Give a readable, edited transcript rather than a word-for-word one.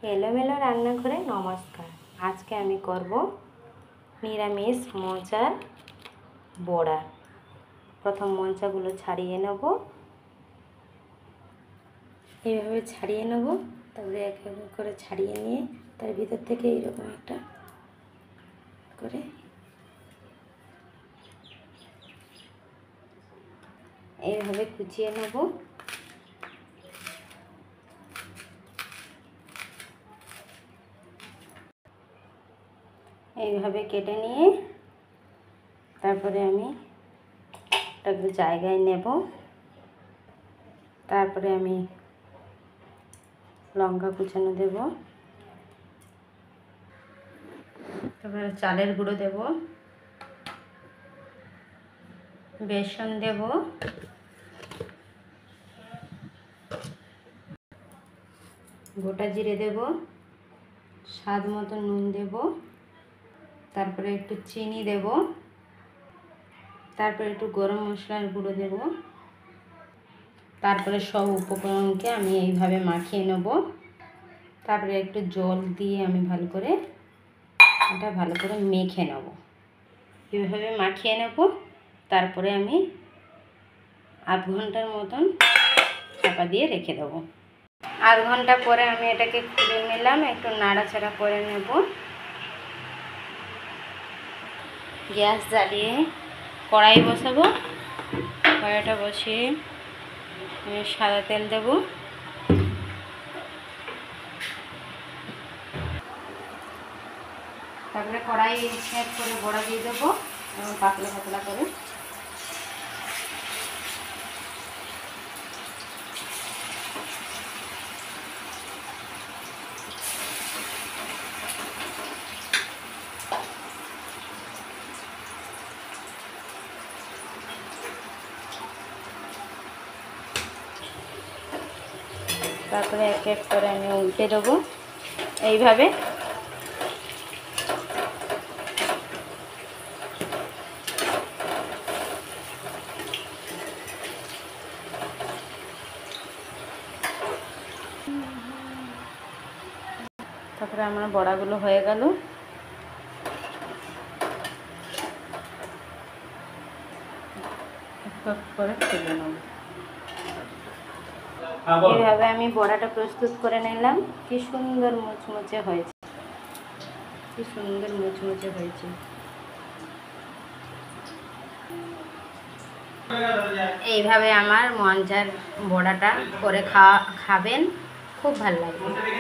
এলোমেলো রান্নাঘরে নমস্কার। আজকে আমি করব নিরামিষ মোচার বড়া। প্রথম মোচাগুলো ছাড়িয়ে নেব, এইভাবে ছাড়িয়ে নেব। তারপরে এক এক করে ছাড়িয়ে নিয়ে তার ভিতর থেকে এইরকম একটা করে এইভাবে কুচিয়ে নেব। এইভাবে কেটে নিয়ে তারপরে আমি একটা জায়গায় নেব। তারপরে আমি লঙ্কা কুচানো দেব, তারপরে চালের গুঁড়ো দেব, বেসন দেব, গোটা জিরে দেব, স্বাদ মতো নুন দেব, তারপরে একটু চিনি দেব, তারপরে একটু গরম মশলার গুঁড়ো দেব। তারপরে সব উপকরণকে আমি এইভাবে মাখিয়ে নেব। তারপরে একটু জল দিয়ে আমি ভালো করে মেখে নেব। এইভাবে মাখিয়ে নেব। তারপরে আমি আধ ঘন্টার মতন চাপা দিয়ে রেখে দেব। আধ ঘন্টা পরে আমি এটাকে খুলে নিলাম, একটু নাড়াচাড়া করে নেব। গ্যাস জ্বালিয়ে কড়াই বসাবো। কড়াইটা বসিয়ে আমি সাদা তেল দেব। তারপরে কড়াই সেট করে বড়া দিয়ে দেবো এবং পাতলা পাতলা করে। তারপরে এক এক করে আমি উল্টে দেবো এইভাবে। তারপরে আমার বড়াগুলো হয়ে গেল। করে তুলে নেব। এইভাবে আমি বড়াটা প্রস্তুত করে নিলাম। কি সুন্দর মুচমুচে হয়েছে, কি সুন্দর মুচমুচে হয়েছে। এইভাবে আমার মোচার বড়াটা করে খাবেন, খুব ভালো লাগবে।